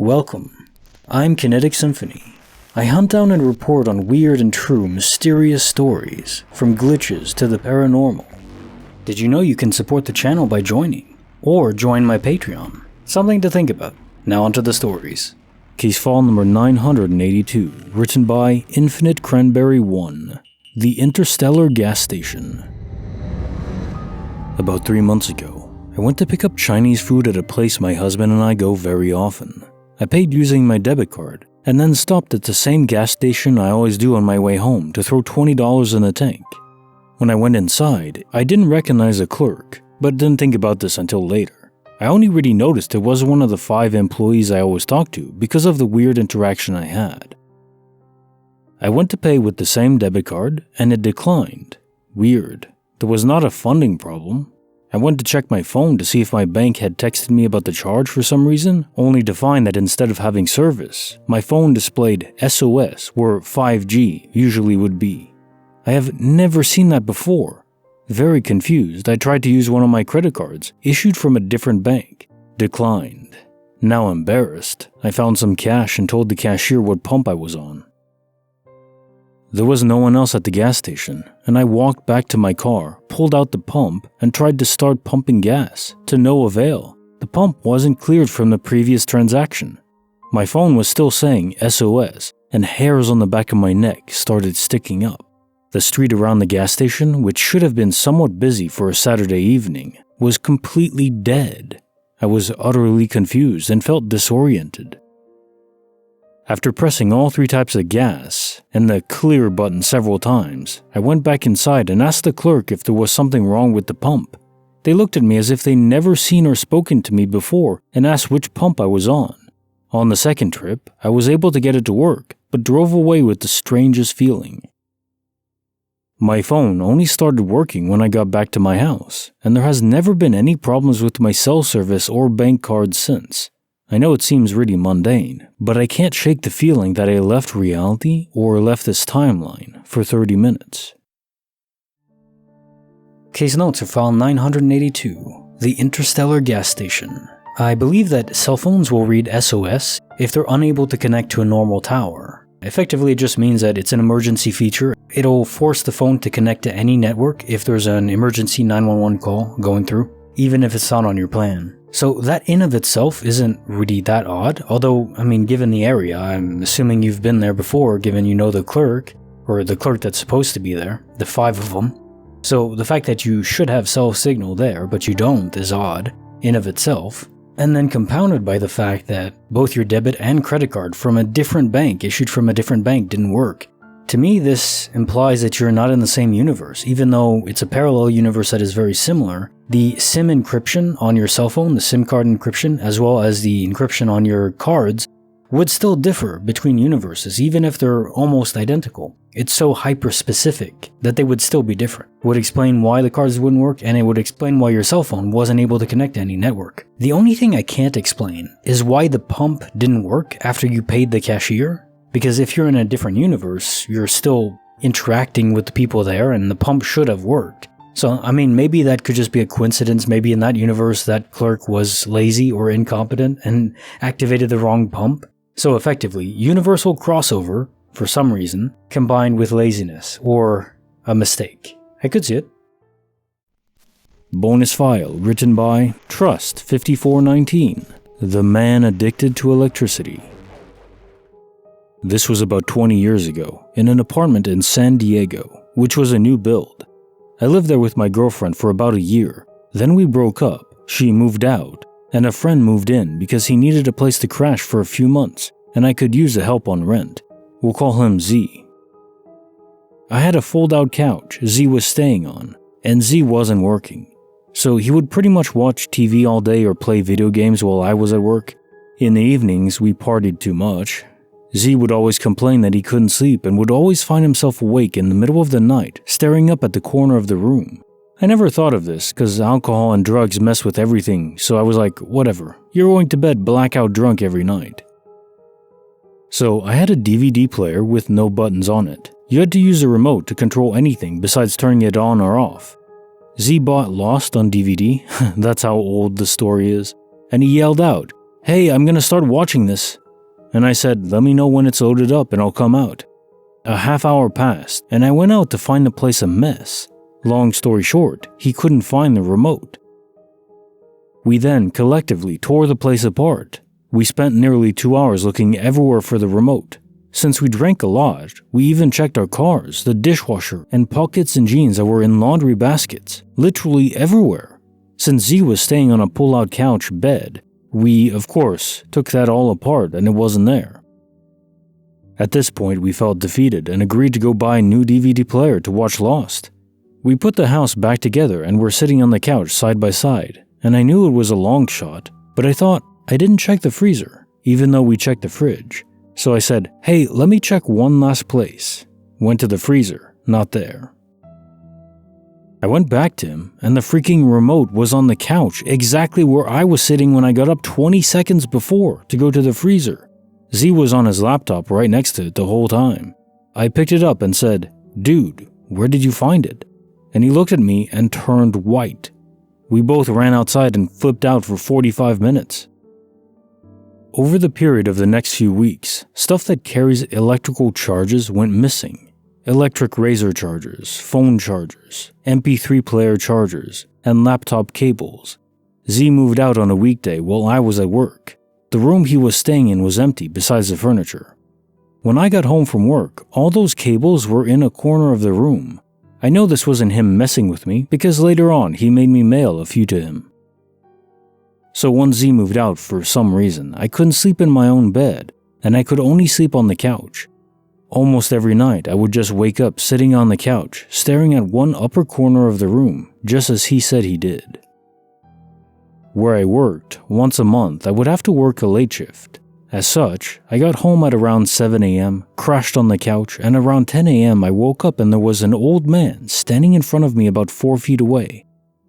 Welcome. I'm Kinetic Symphony. I hunt down and report on weird and true mysterious stories, from glitches to the paranormal. Did you know you can support the channel by joining? Or join my Patreon? Something to think about. Now onto the stories. Case file number 982, written by Infinite Cranberry 1, The Interstellar Gas Station. About 3 months ago, I went to pick up Chinese food at a place my husband and I go very often. I paid using my debit card, and then stopped at the same gas station I always do on my way home to throw $20 in the tank. When I went inside, I didn't recognize the clerk, but didn't think about this until later. I only really noticed it was one of the 5 employees I always talked to because of the weird interaction I had. I went to pay with the same debit card, and it declined. Weird. There was not a funding problem. I went to check my phone to see if my bank had texted me about the charge for some reason, only to find that instead of having service, my phone displayed SOS where 5G usually would be. I have never seen that before. Very confused, I tried to use one of my credit cards, issued from a different bank. Declined. Now embarrassed, I found some cash and told the cashier what pump I was on. There was no one else at the gas station, and I walked back to my car, pulled out the pump, and tried to start pumping gas, to no avail. The pump wasn't cleared from the previous transaction. My phone was still saying SOS, and hairs on the back of my neck started sticking up. The street around the gas station, which should have been somewhat busy for a Saturday evening, was completely dead. I was utterly confused and felt disoriented. After pressing all 3 types of gas and the clear button several times, I went back inside and asked the clerk if there was something wrong with the pump. They looked at me as if they'd never seen or spoken to me before and asked which pump I was on. On the second trip, I was able to get it to work, but drove away with the strangest feeling. My phone only started working when I got back to my house, and there has never been any problems with my cell service or bank cards since. I know it seems really mundane, but I can't shake the feeling that I left reality or left this timeline for 30 minutes. Case notes are file 982, The Interstellar Gas Station. I believe that cell phones will read SOS if they're unable to connect to a normal tower. Effectively, it just means that it's an emergency feature. It'll force the phone to connect to any network if there's an emergency 911 call going through, even if it's not on your plan. So that in of itself isn't really that odd, although, given the area, I'm assuming you've been there before, given you know the clerk, or the clerk that's supposed to be there, the 5 of them. So the fact that you should have cell signal there, but you don't, is odd, in of itself. And then compounded by the fact that both your debit and credit card from a different bank, issued from a different bank, didn't work. To me, this implies that you're not in the same universe, even though it's a parallel universe that is very similar. The SIM encryption on your cell phone, the SIM card encryption, as well as the encryption on your cards, would still differ between universes, even if they're almost identical. It's so hyper-specific that they would still be different. It would explain why the cards wouldn't work, and it would explain why your cell phone wasn't able to connect to any network. The only thing I can't explain is why the pump didn't work after you paid the cashier. Because if you're in a different universe, you're still interacting with the people there, and the pump should have worked. So, maybe that could just be a coincidence. Maybe in that universe, that clerk was lazy or incompetent and activated the wrong pump. So effectively, universal crossover, for some reason, combined with laziness or a mistake. I could see it. Bonus file written by Trust5419, The Man Addicted to Electricity. This was about 20 years ago, in an apartment in San Diego, which was a new build. I lived there with my girlfriend for about a year. Then we broke up, she moved out, and a friend moved in because he needed a place to crash for a few months, and I could use the help on rent. We'll call him Z. I had a fold-out couch Z was staying on, and Z wasn't working. So he would pretty much watch TV all day or play video games while I was at work. In the evenings, we partied too much. Z would always complain that he couldn't sleep and would always find himself awake in the middle of the night, staring up at the corner of the room. I never thought of this, because alcohol and drugs mess with everything, so I was like, whatever, you're going to bed blackout drunk every night. So I had a DVD player with no buttons on it. You had to use a remote to control anything besides turning it on or off. Z bought Lost on DVD, that's how old the story is, and he yelled out, "Hey, I'm gonna start watching this." And I said, "Let me know when it's loaded up and I'll come out." A half hour passed, and I went out to find the place a mess. Long story short, he couldn't find the remote. We then collectively tore the place apart. We spent nearly 2 hours looking everywhere for the remote. Since we drank a lot, we even checked our cars, the dishwasher, and pockets and jeans that were in laundry baskets, literally everywhere. Since Z was staying on a pull-out couch bed, we, of course, took that all apart and it wasn't there. At this point, we felt defeated and agreed to go buy a new DVD player to watch Lost. We put the house back together and were sitting on the couch side by side, and I knew it was a long shot, but I thought I didn't check the freezer, even though we checked the fridge. So I said, "Hey, let me check one last place." Went to the freezer, not there. I went back to him, and the freaking remote was on the couch, exactly where I was sitting when I got up 20 seconds before to go to the freezer. Z was on his laptop right next to it the whole time. I picked it up and said, "Dude, where did you find it?" And he looked at me and turned white. We both ran outside and flipped out for 45 minutes. Over the period of the next few weeks, stuff that carries electrical charges went missing. Electric razor chargers, phone chargers, MP3 player chargers, and laptop cables. Z moved out on a weekday while I was at work. The room he was staying in was empty besides the furniture. When I got home from work, all those cables were in a corner of the room. I know this wasn't him messing with me because later on he made me mail a few to him. So once Z moved out for some reason, I couldn't sleep in my own bed, and I could only sleep on the couch. Almost every night, I would just wake up sitting on the couch, staring at one upper corner of the room, just as he said he did. Where I worked, once a month, I would have to work a late shift. As such, I got home at around 7 a.m., crashed on the couch, and around 10 a.m. I woke up and there was an old man standing in front of me about 4 feet away.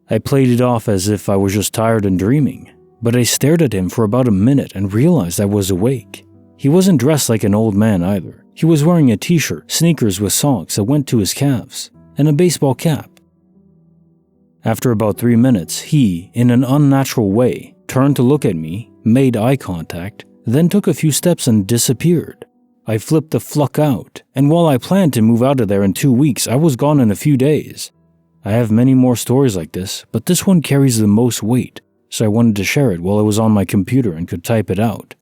I played it off as if I was just tired and dreaming, but I stared at him for about a minute and realized I was awake. He wasn't dressed like an old man either. He was wearing a t-shirt, sneakers with socks that went to his calves, and a baseball cap. After about 3 minutes, he, in an unnatural way, turned to look at me, made eye contact, then took a few steps and disappeared. I flipped the fuck out, and while I planned to move out of there in 2 weeks, I was gone in a few days. I have many more stories like this, but this one carries the most weight, so I wanted to share it while it was on my computer and could type it out.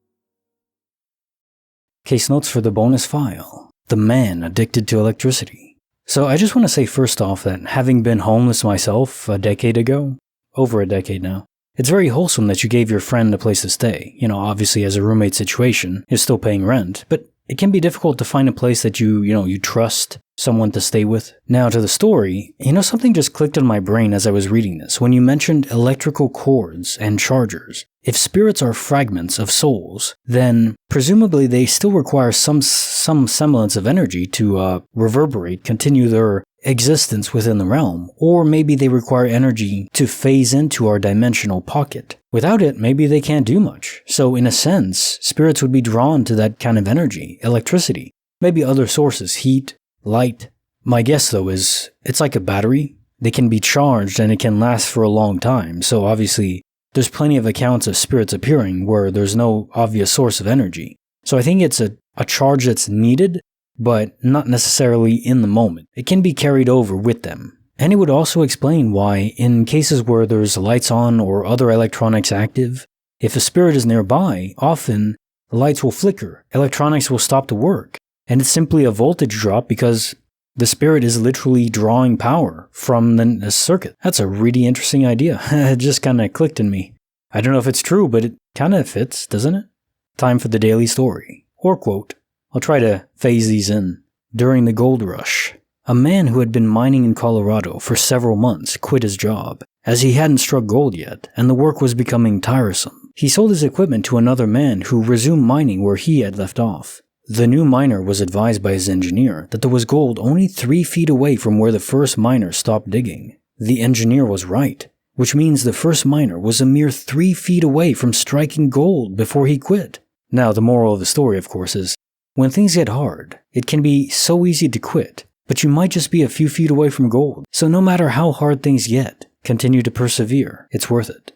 Case notes for the bonus file: The Man Addicted to Electricity. So I just want to say first off that having been homeless myself a decade ago, over a decade now, it's very wholesome that you gave your friend a place to stay. You know, obviously as a roommate situation, you're still paying rent, but it can be difficult to find a place that you trust someone to stay with. Now to the story, something just clicked in my brain as I was reading this. When you mentioned electrical cords and chargers, if spirits are fragments of souls, then presumably they still require some semblance of energy to reverberate, continue their existence within the realm, or maybe they require energy to phase into our dimensional pocket. Without it, maybe they can't do much. So in a sense, spirits would be drawn to that kind of energy, electricity, maybe other sources, heat, light. My guess though is it's like a battery. They can be charged and it can last for a long time. So obviously there's plenty of accounts of spirits appearing where there's no obvious source of energy. So I think it's a charge that's needed, but not necessarily in the moment. It can be carried over with them. And it would also explain why, in cases where there's lights on or other electronics active, if a spirit is nearby, often the lights will flicker, electronics will stop to work, and it's simply a voltage drop because the spirit is literally drawing power from the circuit. That's a really interesting idea. It just kind of clicked in me. I don't know if it's true, but it kind of fits, doesn't it? Time for the daily story, or quote. I'll try to phase these in. During the gold rush, a man who had been mining in Colorado for several months quit his job, as he hadn't struck gold yet, and the work was becoming tiresome. He sold his equipment to another man who resumed mining where he had left off. The new miner was advised by his engineer that there was gold only 3 feet away from where the first miner stopped digging. The engineer was right, which means the first miner was a mere 3 feet away from striking gold before he quit. Now, the moral of the story, of course, is when things get hard, it can be so easy to quit, but you might just be a few feet away from gold. So no matter how hard things get, continue to persevere. It's worth it.